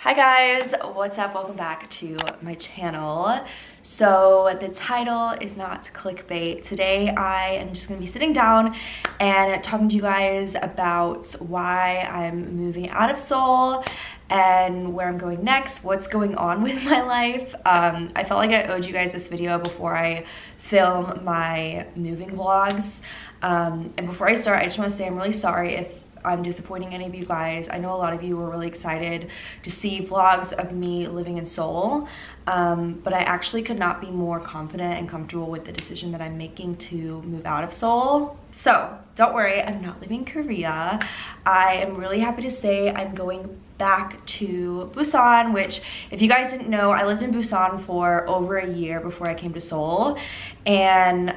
Hi guys, what's up? Welcome back to my channel. So the title is not clickbait. Today I am just gonna be sitting down and talking to you guys about why I'm moving out of Seoul and where I'm going next, what's going on with my life. I felt like I owed you guys this video before I film my moving vlogs. And before I start, I just want to say I'm really sorry if I'm disappointing any of you guys. I know a lot of you were really excited to see vlogs of me living in Seoul, but I actually could not be more confident and comfortable with the decision that I'm making to move out of Seoul. So don't worry, I'm not leaving Korea. I am really happy to say I'm going back to Busan, which if you guys didn't know, I lived in Busan for over a year before I came to Seoul. And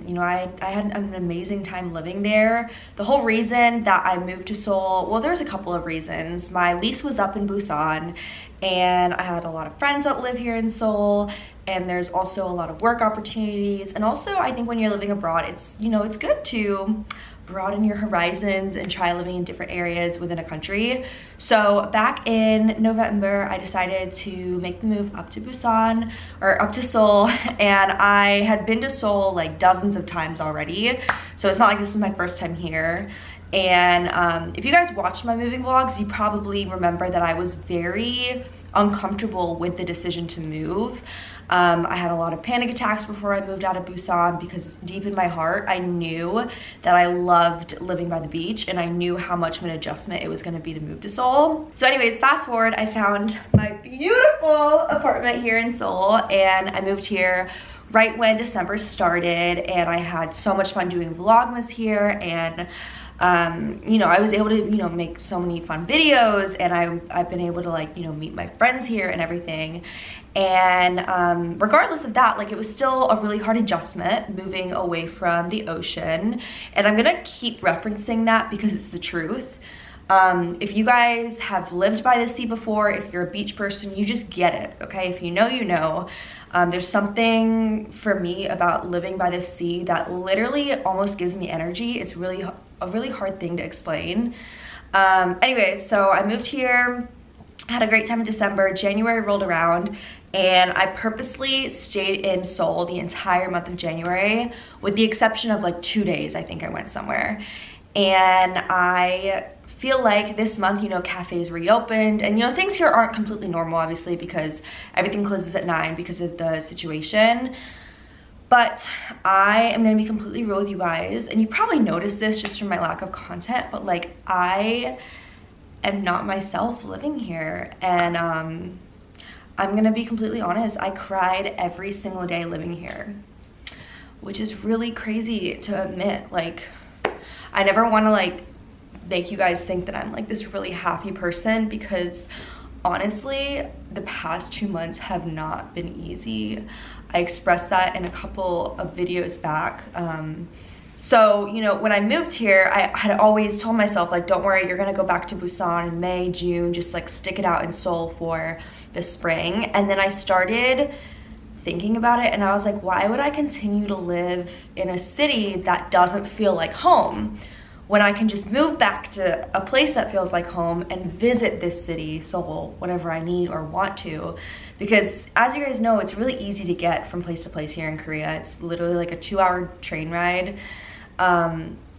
you know, I had an amazing time living there. The whole reason that I moved to Seoul, well, there's a couple of reasons. My lease was up in Busan and I had a lot of friends that live here in Seoul, and there's also a lot of work opportunities. And also I think when you're living abroad, it's, you know, it's good to broaden your horizons and try living in different areas within a country. So back in November, I decided to make the move up to Busan, or up to Seoul, and I had been to Seoul like dozens of times already, so it's not like this was my first time here. And if you guys watched my moving vlogs, you probably remember that I was very uncomfortable with the decision to move. I had a lot of panic attacks before I moved out of Busan because deep in my heart, I knew that I loved living by the beach and I knew how much of an adjustment it was gonna be to move to Seoul. So anyways, fast forward, I found my beautiful apartment here in Seoul and I moved here right when December started, and I had so much fun doing Vlogmas here, and you know, I was able to, you know, make so many fun videos, and I've been able to, like, you know, meet my friends here and everything. And regardless of that, like, it was still a really hard adjustment moving away from the ocean, and I'm gonna keep referencing that because it's the truth. If you guys have lived by the sea before, if you're a beach person, you just get it, okay? If you know, you know. There's something for me about living by the sea that literally almost gives me energy. It's really a really hard thing to explain. Anyways, so I moved here, had a great time in December. January rolled around and I purposely stayed in Seoul the entire month of January, with the exception of like 2 days. I think I went somewhere. And I feel like this month, you know, cafes reopened, and you know, things here aren't completely normal, obviously, because everything closes at 9 because of the situation. But I am gonna be completely real with you guys, and you probably noticed this just from my lack of content, but like, I am not myself living here. And I'm gonna be completely honest, I cried every single day living here, which is really crazy to admit. Like, I never wanna like make you guys think that I'm like this really happy person, because honestly, the past 2 months have not been easy. I expressed that in a couple of videos back. So, you know, when I moved here, I had always told myself, like, don't worry, you're gonna go back to Busan in May, June, just like stick it out in Seoul for the spring. And then I started thinking about it and I was like, why would I continue to live in a city that doesn't feel like home, when I can just move back to a place that feels like home and visit this city, Seoul, whenever I need or want to? Because as you guys know, it's really easy to get from place to place here in Korea. It's literally like a 2-hour train ride.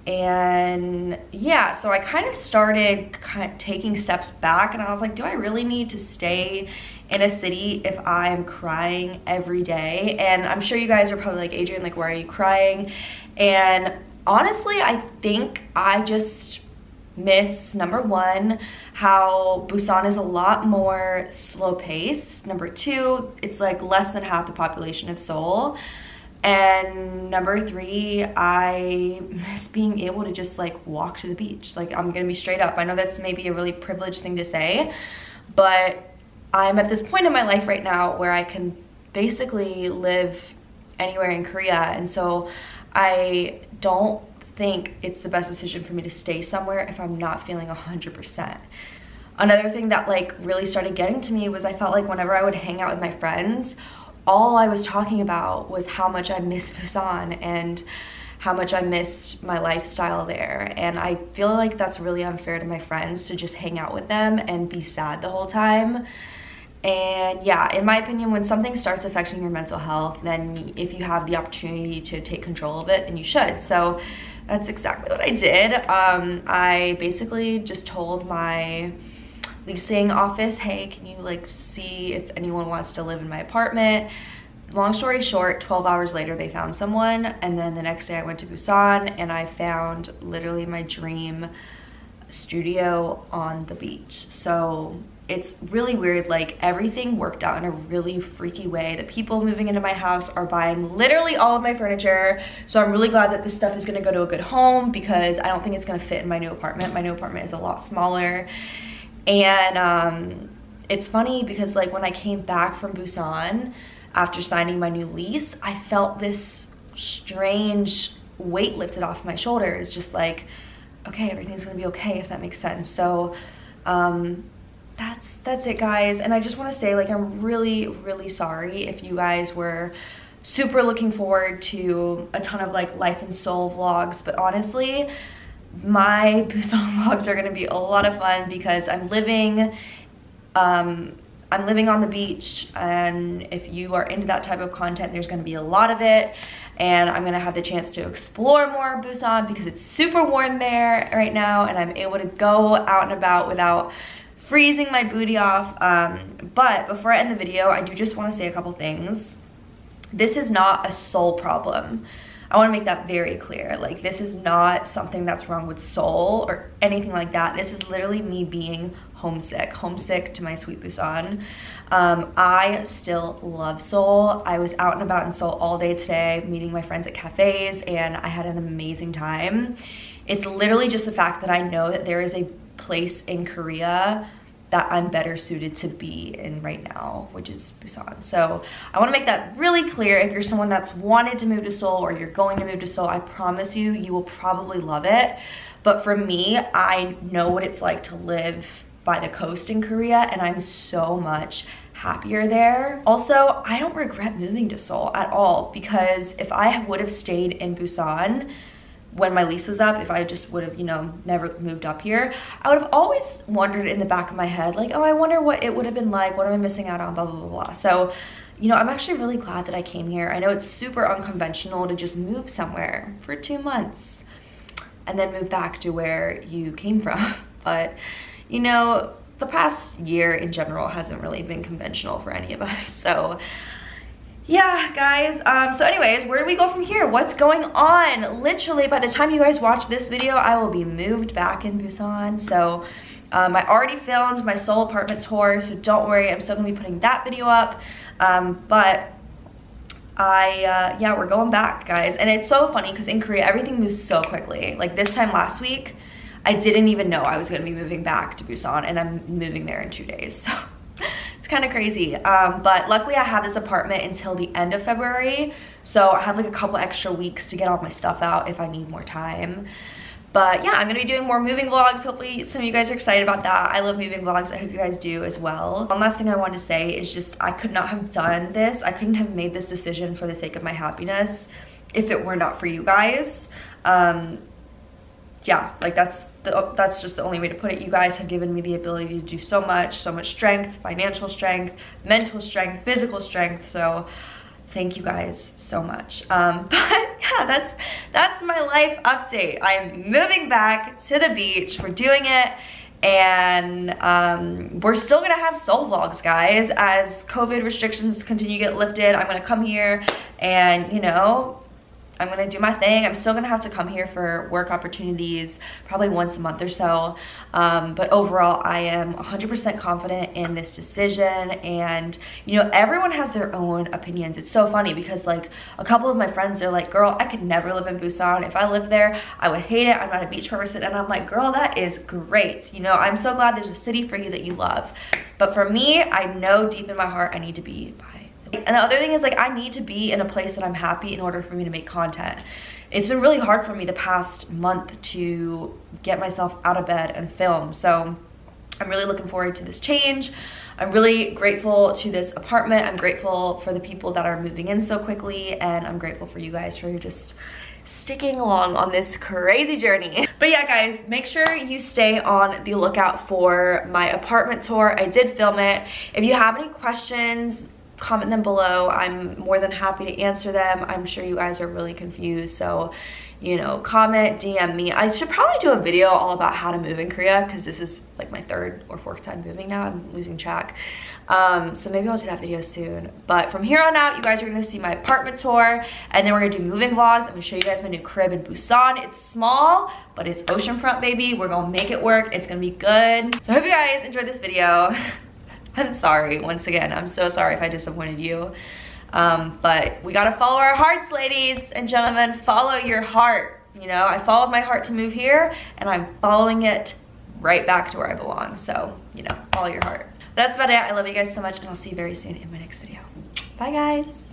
And yeah, so I kind of started taking steps back, and I was like, do I really need to stay in a city if I'm crying every day? And I'm sure you guys are probably like, Adrienne, like, why are you crying? And honestly, I think I just miss, number one, how Busan is a lot more slow paced. Number two, it's like less than half the population of Seoul. And number three, I miss being able to just like walk to the beach. Like, I'm gonna be straight up. I know that's maybe a really privileged thing to say, but I'm at this point in my life right now where I can basically live anywhere in Korea. And so I don't think it's the best decision for me to stay somewhere if I'm not feeling 100%. Another thing that like really started getting to me was I felt like whenever I would hang out with my friends, all I was talking about was how much I miss Busan and how much I missed my lifestyle there. And I feel like that's really unfair to my friends to just hang out with them and be sad the whole time. And yeah, in my opinion, when something starts affecting your mental health, then if you have the opportunity to take control of it, then you should. So that's exactly what I did. I basically just told my leasing office, hey, can you like see if anyone wants to live in my apartment? Long story short, 12 hours later they found someone, and then the next day I went to Busan and I found literally my dream studio on the beach. So it's really weird, like everything worked out in a really freaky way. The people moving into my house are buying literally all of my furniture. So I'm really glad that this stuff is gonna go to a good home, because I don't think it's gonna fit in my new apartment. My new apartment is a lot smaller. And it's funny because like when I came back from Busan after signing my new lease, I felt this strange weight lifted off my shoulders, just like, okay, everything's gonna be okay, if that makes sense. So that's it, guys. And I just want to say, like, I'm really sorry if you guys were super looking forward to a ton of like life in Seoul vlogs, but honestly my Busan vlogs are gonna be a lot of fun because I'm living on the beach, and if you are into that type of content, there's gonna be a lot of it. And I'm gonna have the chance to explore more of Busan because it's super warm there right now, and I'm able to go out and about without freezing my booty off. But before I end the video, I do just want to say a couple things. This is not a Seoul problem. I want to make that very clear. Like, this is not something that's wrong with Seoul or anything like that. This is literally me being homesick to my sweet Busan. I still love Seoul. I was out and about in Seoul all day today, meeting my friends at cafes, and I had an amazing time. It's literally just the fact that I know that there is a place in Korea that I'm better suited to be in right now, which is Busan. So I wanna make that really clear. If you're someone that's wanted to move to Seoul or you're going to move to Seoul, I promise you, you will probably love it. But for me, I know what it's like to live by the coast in Korea, and I'm so much happier there. Also, I don't regret moving to Seoul at all, because if I would have stayed in Busan when my lease was up, if I just would have, you know, never moved up here, I would have always wondered in the back of my head, like, oh, I wonder what it would have been like, what am I missing out on, blah, blah, blah, blah. So, you know, I'm actually really glad that I came here. I know it's super unconventional to just move somewhere for 2 months and then move back to where you came from. But, you know, the past year in general hasn't really been conventional for any of us. So, yeah, guys, so anyways, where do we go from here? What's going on? Literally, by the time you guys watch this video, I will be moved back in Busan. So I already filmed my Seoul apartment tour, so don't worry, I'm still gonna be putting that video up. But yeah, we're going back, guys. And it's so funny because in Korea, everything moves so quickly. Like this time last week, I didn't even know I was gonna be moving back to Busan, and I'm moving there in 2 days, so it's kind of crazy. But luckily I have this apartment until the end of February, so I have like a couple extra weeks to get all my stuff out if I need more time. But yeah, I'm gonna be doing more moving vlogs. Hopefully some of you guys are excited about that. I love moving vlogs. I hope you guys do as well. One last thing I wanted to say is just, I could not have done this. I couldn't have made this decision for the sake of my happiness if it were not for you guys. Yeah, like that's just the only way to put it. You guys have given me the ability to do so much strength, financial strength, mental strength, physical strength. So thank you guys so much. But yeah, that's my life update. I'm moving back to the beach. We're doing it. And we're still gonna have Seoul vlogs, guys. As COVID restrictions continue to get lifted, I'm gonna come here and, you know, I'm gonna do my thing. I'm still gonna have to come here for work opportunities, probably once a month or so. But overall, I am 100% confident in this decision. And, you know, everyone has their own opinions. It's so funny because like a couple of my friends are like, girl, I could never live in Busan. If I lived there, I would hate it. I'm not a beach person. And I'm like, girl, that is great. You know, I'm so glad there's a city for you that you love. But for me, I know deep in my heart, I need to be by. And the other thing is, like, I need to be in a place that I'm happy in order for me to make content. It's been really hard for me the past month to get myself out of bed and film. So I'm really looking forward to this change. I'm really grateful to this apartment. I'm grateful for the people that are moving in so quickly. And I'm grateful for you guys for just sticking along on this crazy journey. But yeah, guys, make sure you stay on the lookout for my apartment tour. I did film it. If you have any questions, comment them below. I'm more than happy to answer them. I'm sure you guys are really confused, so you know, comment, DM me. I should probably do a video all about how to move in Korea, because this is like my 3rd or 4th time moving now. I'm losing track. So maybe I'll do that video soon. But from here on out, you guys are gonna see my apartment tour, and then we're gonna do moving vlogs. I'm gonna show you guys my new crib in Busan. It's small, but it's oceanfront, baby. We're gonna make it work. It's gonna be good. So I hope you guys enjoyed this video. I'm sorry, once again, I'm so sorry if I disappointed you. But we gotta follow our hearts, ladies and gentlemen. Follow your heart. You know, I followed my heart to move here, and I'm following it right back to where I belong. So, you know, follow your heart. That's about it. I love you guys so much, and I'll see you very soon in my next video. Bye, guys.